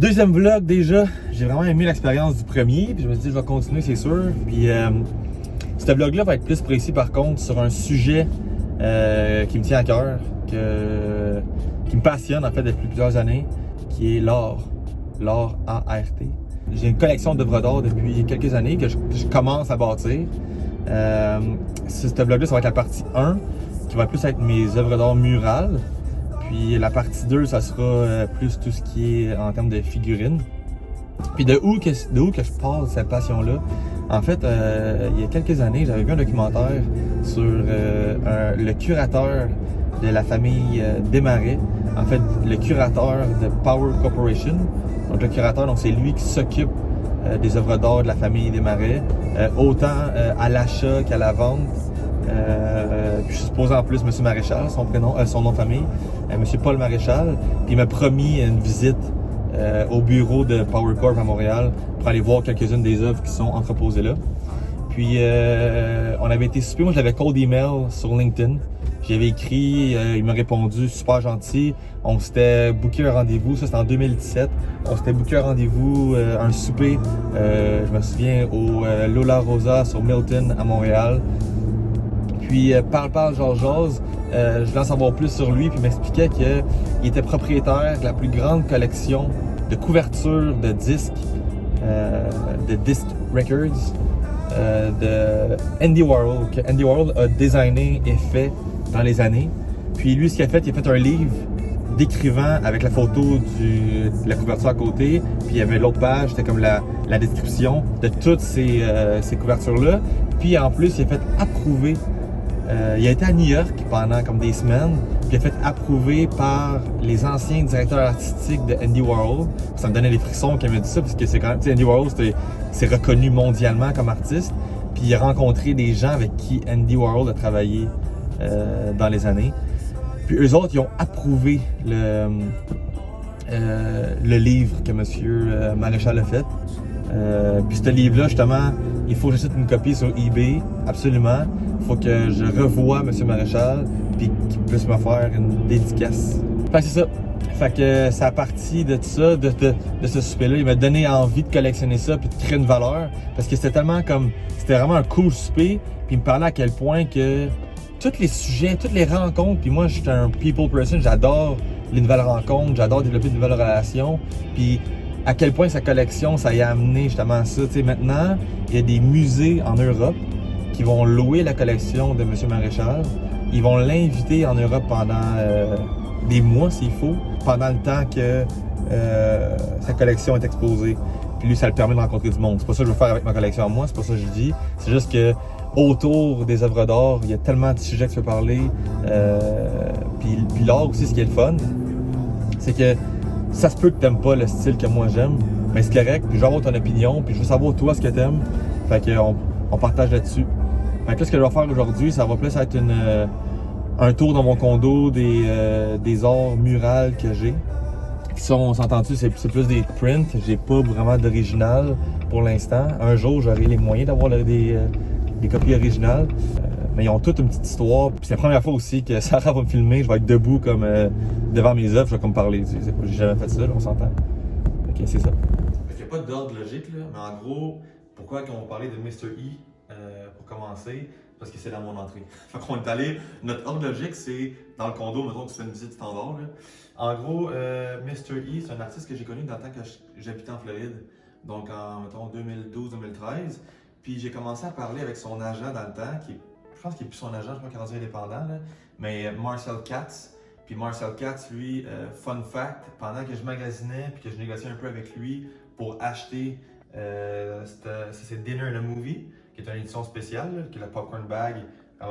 Deuxième vlog déjà, j'ai vraiment aimé l'expérience du premier, puis je me suis dit je vais continuer c'est sûr. Puis ce vlog-là va être plus précis par contre sur un sujet qui me tient à cœur, qui me passionne en fait depuis plusieurs années, qui est l'art ART. J'ai une collection d'œuvres d'art depuis quelques années que je commence à bâtir. Ce vlog-là, ça va être la partie 1, qui va plus être mes œuvres d'art murales. Puis la partie 2, ça sera plus tout ce qui est en termes de figurines. Puis de où que je parle de cette passion-là? En fait, il y a quelques années, j'avais vu un documentaire sur le curateur de la famille Desmarais. En fait, le curateur de Power Corporation. Donc le curateur, donc c'est lui qui s'occupe des œuvres d'art de la famille Desmarais, autant à l'achat qu'à la vente. Puis je suis supposé en plus M. Maréchal, son nom de famille, M. Paul Maréchal. Puis il m'a promis une visite au bureau de Power Corp à Montréal pour aller voir quelques-unes des œuvres qui sont entreposées là. Puis on avait été souper, moi j'avais code email sur LinkedIn. J'avais écrit, il m'a répondu super gentil. On s'était booké un rendez-vous, ça c'était en 2017. On s'était booké un rendez-vous, un souper, je me souviens, au Lola Rosa sur Milton à Montréal. Puis parle Georges, je voulais en savoir plus sur lui, puis il m'expliquait qu'il était propriétaire de la plus grande collection de couvertures de disques, de Disc Records, de Andy Warhol, que Andy Warhol a designé et fait dans les années. Puis lui, ce qu'il a fait, il a fait un livre décrivant avec la photo de la couverture à côté, puis il y avait l'autre page, c'était comme la description de toutes ces couvertures-là. Puis en plus, il a fait approuver. Il a été à New York pendant comme des semaines, puis il a fait approuver par les anciens directeurs artistiques de Andy Warhol. Ça me donnait des frissons quand il m'a dit ça, parce que c'est quand même, Andy Warhol, c'est reconnu mondialement comme artiste. Puis il a rencontré des gens avec qui Andy Warhol a travaillé dans les années. Puis eux autres, ils ont approuvé le livre que M. Maréchal a fait. Puis ce livre-là, justement, il faut que j'achète une copie sur eBay, absolument. Il faut que je revoie M. Maréchal, puis qu'il puisse me faire une dédicace. Fait que c'est ça. Fait que c'est à partir de ça, de ce souper-là, il m'a donné envie de collectionner ça, puis de créer une valeur. Parce que c'était tellement comme, c'était vraiment un cool souper, puis il me parlait à quel point que tous les sujets, toutes les rencontres, puis moi je suis un people person, j'adore les nouvelles rencontres, j'adore développer de nouvelles relations, puis à quel point sa collection, ça y a amené justement à ça. T'sais, maintenant, il y a des musées en Europe qui vont louer la collection de M. Maréchal. Ils vont l'inviter en Europe pendant des mois s'il faut, pendant le temps que sa collection est exposée. Puis lui, ça le permet de rencontrer du monde. C'est pas ça que je veux faire avec ma collection à moi, c'est pas ça que je dis. C'est juste que autour des œuvres d'art, il y a tellement de sujets que tu peux parler. Puis l'art aussi, ce qui est le fun, c'est que ça se peut que t'aimes pas le style que moi j'aime, mais c'est correct, puis je veux avoir ton opinion, puis je veux savoir toi ce que t'aimes. Fait qu'on partage là-dessus. Fait que là, ce que je vais faire aujourd'hui, ça va plus être un tour dans mon condo des arts murales que j'ai. Qui sont, on s'entend-tu, c'est plus des prints, j'ai pas vraiment d'original pour l'instant. Un jour, j'aurai les moyens d'avoir des copies originales. Mais ils ont toute une petite histoire. Puis c'est la première fois aussi que Sarah va me filmer. Je vais être debout comme devant mes œuvres, je vais comme parler. J'ai jamais fait ça, là, on s'entend. Ok, c'est ça. Il n'y a pas d'ordre logique, là, mais en gros, pourquoi on va parler de Mr. E pour commencer? Parce que c'est dans mon entrée. Fait qu'on est allé. Notre ordre logique, c'est dans le condo, mettons que tu fais une visite standard. Là. En gros, Mr. E, c'est un artiste que j'ai connu dans le temps que j'habitais en Floride. Donc en, mettons, 2012-2013. Puis j'ai commencé à parler avec son agent dans le temps, je pense qu'il n'est plus son agent, je crois qu'il est rendu indépendant, là, mais Marcel Katz. Puis Marcel Katz, lui, fun fact, pendant que je magasinais puis que je négociais un peu avec lui pour acheter c'est Dinner and a Movie, qui est une édition spéciale, là, qui est la popcorn bag,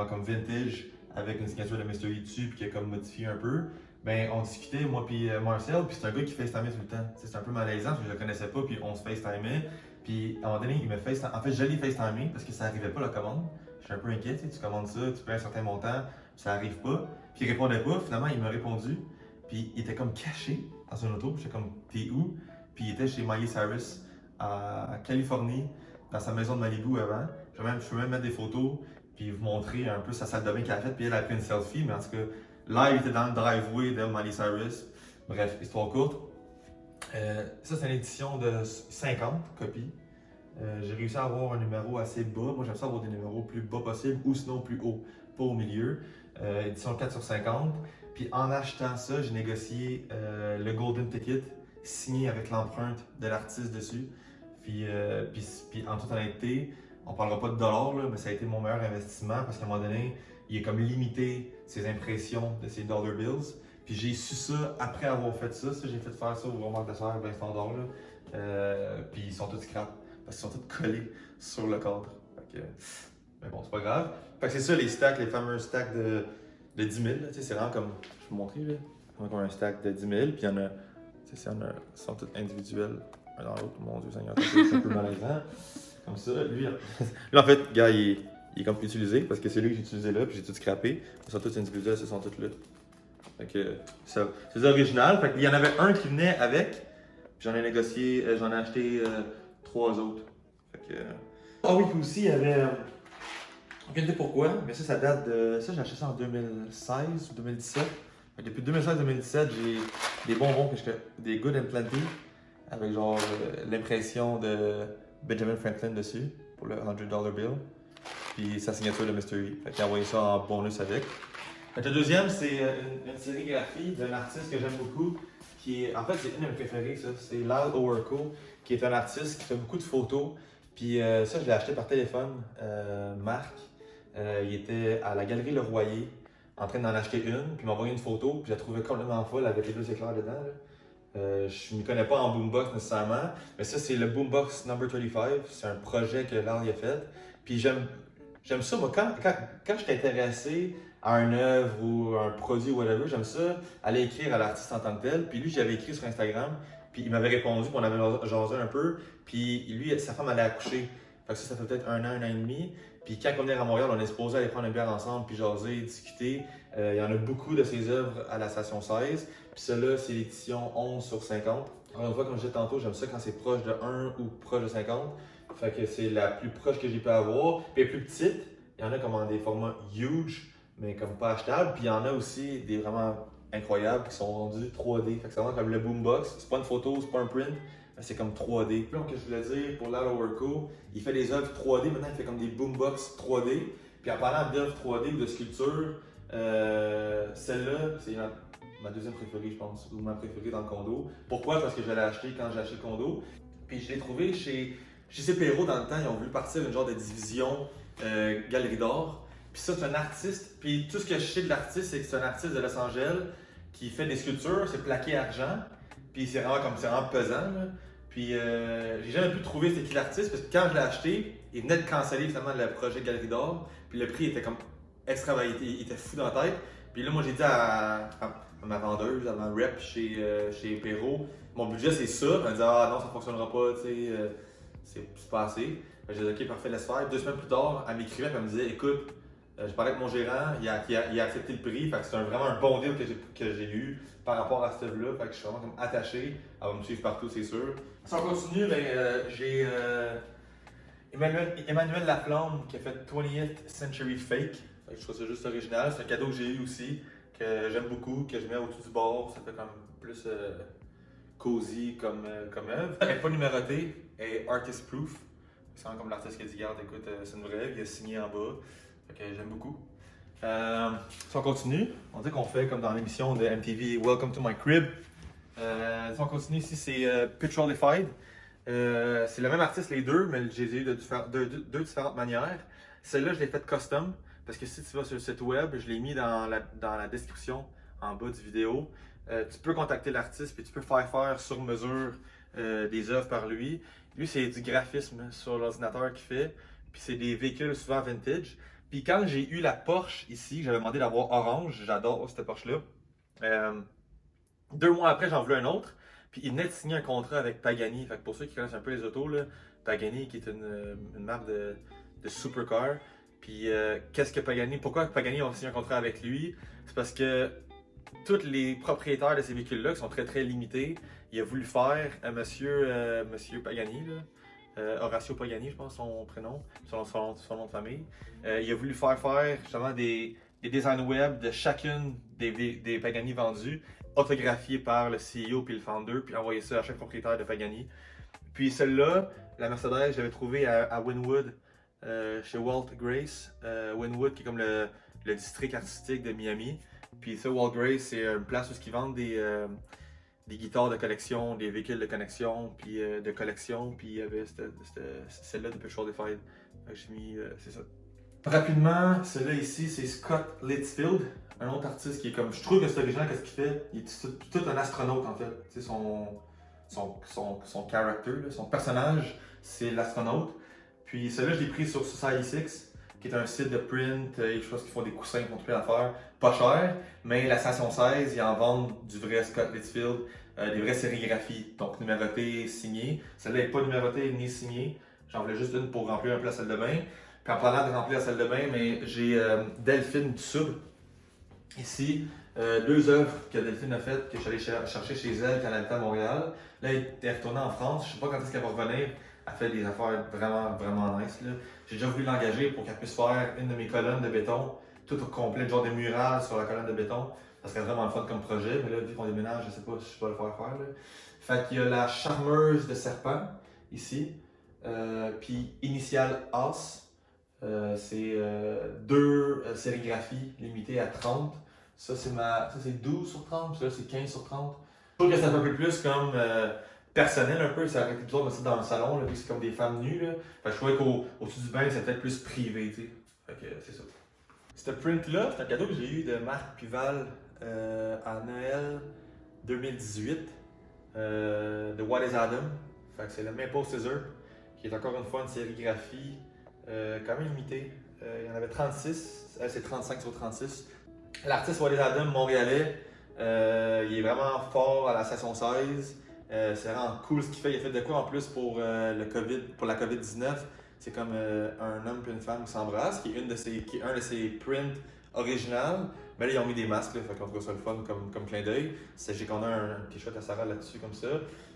comme vintage, avec une signature de Mr. E dessus, puis qui est comme modifié un peu. Ben, on discutait, moi puis Marcel, puis c'est un gars qui FaceTimait tout le temps. C'est un peu malaisant, parce que je le connaissais pas, puis on se FaceTimait. Puis à un moment donné, il me FaceTime. En fait, je l'ai FaceTimé parce que ça n'arrivait pas la commande. Je suis un peu inquiet, tu commandes ça, tu payes un certain montant, puis ça arrive pas. Puis il répondait pas, finalement il m'a répondu. Puis il était comme caché dans son auto, j'étais comme t'es où? Puis il était chez Miley Cyrus à Californie, dans sa maison de Malibu avant. Je peux même mettre des photos, puis vous montrer un peu sa salle de bain qu'elle a faite, puis elle a pris une selfie, mais en tout cas, là il était dans le driveway de Miley Cyrus. Bref, histoire courte. Ça, c'est une édition de 50 copies. J'ai réussi à avoir un numéro assez bas. Moi, j'aime ça avoir des numéros plus bas possible ou sinon plus haut, pas au milieu. Édition 4/50. Puis en achetant ça, j'ai négocié le Golden Ticket signé avec l'empreinte de l'artiste dessus. Puis en toute honnêteté, on parlera pas de dollars, là, mais ça a été mon meilleur investissement parce qu'à un moment donné, il est comme limité ses impressions de ses dollar bills. Puis j'ai su ça après avoir fait ça. J'ai fait faire ça au remarque de serre, ben standard. Puis ils sont tous scrap parce qu'ils sont tous collés sur le cadre. Fait que, mais bon, c'est pas grave. Fait que c'est ça les stacks, les fameux stacks de 10 000. C'est vraiment comme. Je vais vous montrer là. On a un stack de 10 000. Puis il y en a. Ils sont tous individuels un dans l'autre. Mon Dieu Seigneur, c'est un peu malaisant. Comme ça. Lui, en fait, gars, il est comme utilisé parce que c'est lui que j'ai utilisé là. Puis j'ai tout scrappé. Ils sont tous individuels, ce sont tous là. Fait que c'est original. Fait qu'il y en avait un qui venait avec. Puis j'en ai négocié, j'en ai acheté 3 autres. Fait que. Ah oui, puis aussi il y avait. Aucune idée pourquoi, mais ça date de. Ça, j'ai acheté ça en 2016 ou 2017. Fait que depuis 2016-2017, j'ai des bonbons des Good and Plenty avec genre l'impression de Benjamin Franklin dessus pour le $100 bill. Puis sa signature de Mystery. Fait qu'il a envoyé ça en bonus avec. Fait que le deuxième, c'est une sérigraphie d'un artiste que j'aime beaucoup. Qui est, en fait, c'est une de mes préférées, ça. C'est Lyle Owerco, qui est un artiste qui fait beaucoup de photos. Puis ça, je l'ai acheté par téléphone, Marc. Il était à la Galerie Le Royer, en train d'en acheter une, puis il m'a envoyé une photo, puis je la trouvais complètement folle avec les 2 éclairs dedans. Je ne m'y connais pas en boombox nécessairement, mais ça, c'est le Boombox Number 25. C'est un projet que Lyle a fait. Puis j'aime ça, moi, quand je suis intéressé à une œuvre ou un produit ou whatever, j'aime ça aller écrire à l'artiste en tant que tel. Puis lui, j'avais écrit sur Instagram, puis il m'avait répondu, puis on avait jasé un peu. Puis lui, sa femme allait accoucher. Fait que ça fait peut-être un an et demi. Puis quand on venait à Montréal, on est supposé aller prendre une bière ensemble, puis jaser, discuter. Il y en a beaucoup de ses œuvres à la station 16. Puis celle-là, c'est l'édition 11/50. Encore une fois, comme je disais tantôt, j'aime ça quand c'est proche de 1 ou proche de 50. Fait que c'est la plus proche que j'ai pu avoir. Puis elle est plus petite. Il y en a comme en des formats huge, mais comme pas achetables. Puis il y en a aussi des vraiment incroyables qui sont rendus 3D. Fait que c'est vraiment comme le Boombox. C'est pas une photo, c'est pas un print. C'est comme 3D. Donc, je voulais dire, pour Lyle Owerco, il fait des œuvres 3D. Maintenant, il fait comme des boombox 3D. Puis en parlant d'œuvres 3D ou de sculpture, celle-là, c'est ma deuxième préférée, je pense, ou ma préférée dans le condo. Pourquoi? Parce que je l'ai acheté quand j'ai acheté le condo. Puis je l'ai trouvé chez Perrault dans le temps. Ils ont voulu partir une genre de division Galerie d'Art. Puis ça, c'est un artiste. Puis tout ce que je sais de l'artiste, c'est que c'est un artiste de Los Angeles qui fait des sculptures. C'est plaqué argent. Puis c'est vraiment pesant. Là. Puis j'ai jamais pu trouver c'était qui l'artiste parce que quand je l'ai acheté, il venait de canceller finalement le projet Galerie d'Or. Puis le prix était comme extravagant, il était fou dans la tête. Puis là, moi j'ai dit à ma vendeuse, à ma rep chez Perrault, mon budget c'est ça. Elle m'a dit ah non, ça fonctionnera pas, tu sais, c'est pas assez. J'ai dit ok, parfait, laisse faire. 2 semaines plus tard, elle m'écrivait et elle me disait écoute, je parlais avec mon gérant, il a accepté le prix, fait que c'est vraiment un bon deal que j'ai eu par rapport à cette œuvre-là, fait que je suis vraiment comme attaché, elle va me suivre partout, c'est sûr. Si on continue, j'ai Emmanuel Laflamme qui a fait 20th Century Fake, fait que je trouve ça juste original, c'est un cadeau que j'ai eu aussi, que j'aime beaucoup, que je mets au-dessus du bord, ça fait comme plus cozy comme œuvre. Elle n'est pas numérotée, elle est artist proof, c'est vraiment comme l'artiste qui a dit regarde, écoute, c'est une vraie, il a signé en bas. Fait que j'aime beaucoup. Si on continue, on dit qu'on fait comme dans l'émission de MTV Welcome to My Crib. Si on continue ici, c'est Petrolified. C'est le même artiste les deux, mais je les ai eu de deux différentes manières. Celle-là, je l'ai faite custom parce que si tu vas sur le site web, je l'ai mis dans la description en bas du vidéo. Tu peux contacter l'artiste et tu peux faire sur mesure des œuvres par lui. Lui, c'est du graphisme sur l'ordinateur qu'il fait. Puis c'est des véhicules souvent vintage. Puis quand j'ai eu la Porsche ici, j'avais demandé d'avoir orange, j'adore cette Porsche-là. 2 mois après, j'en voulais un autre. Puis il venait de signer un contrat avec Pagani. Fait que pour ceux qui connaissent un peu les autos, là, Pagani qui est une marque de supercar. Puis pourquoi Pagani a signé un contrat avec lui? C'est parce que tous les propriétaires de ces véhicules-là, qui sont très très limités, il a voulu faire monsieur Pagani, là. Horacio Pagani, je pense son prénom, son nom de famille. Il a voulu faire justement des designs web de chacune des Pagani vendus autographiée par le CEO puis le founder, puis envoyé ça à chaque propriétaire de Pagani. Puis celle-là, la Mercedes, je l'avais trouvée à Wynwood, chez Walt Grace. Wynwood, qui est comme le district artistique de Miami. Puis ça, Walt Grace, c'est une place où ils vendent des guitares de collection, des véhicules de connexion, puis de collection. Puis il y avait celle-là de Perpetual Defied. J'ai mis, c'est ça. Rapidement, celui-là ici, c'est Scott Littlefield, un autre artiste qui est comme, je trouve que c'est original, qu'est-ce qu'il fait? Il est tout un astronaute en fait. Tu sais, son character, là, son personnage, c'est l'astronaute. Puis celui-là, je l'ai pris sur Society6, qui est un site de print, je pense qu'ils font des coussins qui font plein d'affaires, pas cher, mais la station 16, ils en vendent du vrai Scott Littlefield, des vraies sérigraphies, donc numérotées, signées. Celle-là n'est pas numérotée ni signée, j'en voulais juste une pour remplir un peu la salle de bain. Puis en parlant de remplir la salle de bain, mais j'ai Delphine Dussoub, ici, 2 œuvres que Delphine a faites, que je suis allé chercher chez elle quand elle habitait à Montréal. Là, elle est retournée en France, je ne sais pas quand est-ce qu'elle va revenir. Elle fait des affaires vraiment, vraiment nice. J'ai déjà voulu l'engager pour qu'elle puisse faire une de mes colonnes de béton, tout au complet, genre des murales sur la colonne de béton. Ça serait vraiment le fun comme projet, mais là, vu qu'on déménage, je sais pas si je peux le faire faire. Là. Fait qu'il y a la charmeuse de serpent, ici, puis Initial As. C'est 2 sérigraphies limitées à 30. Ça, c'est 12 sur 30, puis là, c'est 15 sur 30. Je trouve que c'est un peu plus comme personnel, un peu. Ça aurait été bizarre de mettre ça dans le salon, là, vu que c'est comme des femmes nues. Là. Fait que je trouvais qu'au-dessus du bain, c'est peut-être plus privé, tu sais. Fait que c'est ça. Ce print-là, c'est un cadeau que j'ai eu de Marc Puval à Noël 2018 de What is Adam. Fait que c'est le Maple Scissor, qui est encore une fois une sérigraphie quand même limitée. Il y en avait 36, elle c'est 35 sur 36. L'artiste What is Adam, montréalais, il est vraiment fort à la station 16. C'est vraiment cool ce qu'il fait. Il a fait de quoi en plus pour la COVID-19. C'est comme un homme et une femme qui s'embrassent, qui est un de ses prints originales. Mais là, ils ont mis des masques, là, fait qu'on trouve ça le fun comme clin d'œil. J'ai qu'on a un t-shirt à Sarah là-dessus comme ça.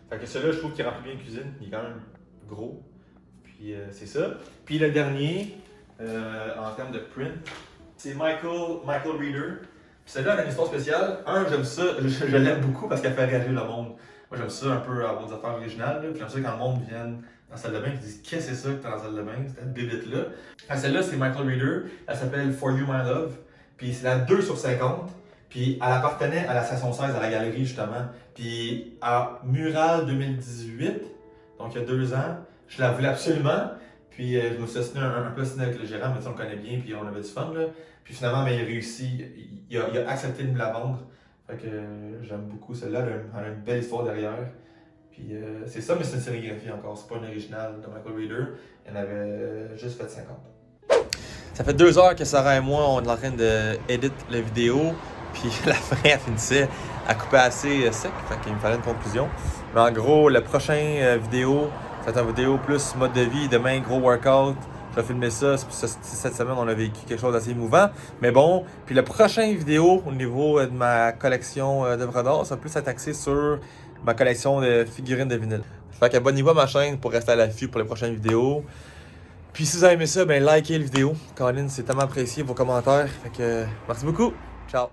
Fait que celui-là, je trouve qu'il remplit bien la cuisine. Il est quand même gros. Puis c'est ça. Puis le dernier, en termes de print, c'est Michael Reader. Puis celle-là, elle a une histoire spéciale. J'aime ça, je l'aime beaucoup parce qu'elle fait réagir le monde. Moi, j'aime ça un peu avoir des affaires originales. Puis j'aime ça quand le monde vient dans la salle de bain et disent qu'est-ce que c'est ça que t'as dans la salle de bain, cette bébête-là. Celle-là, c'est Michael Reader. Elle s'appelle For You My Love. Puis c'est la 2 sur 50. Puis elle appartenait à la station 16, à la galerie justement. Puis à Mural 2018, donc il y a 2 ans, je la voulais absolument. Puis je me suis assigné un peu assigné avec le gérant, mais on le connaît bien, puis on avait du fun. Là. Puis finalement, il a réussi, il a accepté de me la vendre. Fait que j'aime beaucoup celle-là, elle a une belle histoire derrière. Puis c'est ça, mais c'est une sérigraphie encore, c'est pas une originale de Michael Reader. Il y en avait juste fait 50. Ça fait 2 heures que Sarah et moi, on est en train d'éditer la vidéo. Puis la fin, elle finissait à couper assez sec, fait qu'il me fallait une conclusion. Mais en gros, la prochaine vidéo, c'est une vidéo plus mode de vie. Demain, gros workout. Je vais filmer ça. Cette semaine, on a vécu quelque chose d'assez émouvant. Mais bon, puis la prochaine vidéo au niveau de ma collection d'œuvres d'art, ça va plus être axé sur ma collection de figurines de vinyle. Fait que abonnez-vous à ma chaîne pour rester à l'affût pour les prochaines vidéos. Puis si vous avez aimé ça, ben likez la vidéo. Colin, c'est tellement apprécié vos commentaires. Fait que merci beaucoup. Ciao.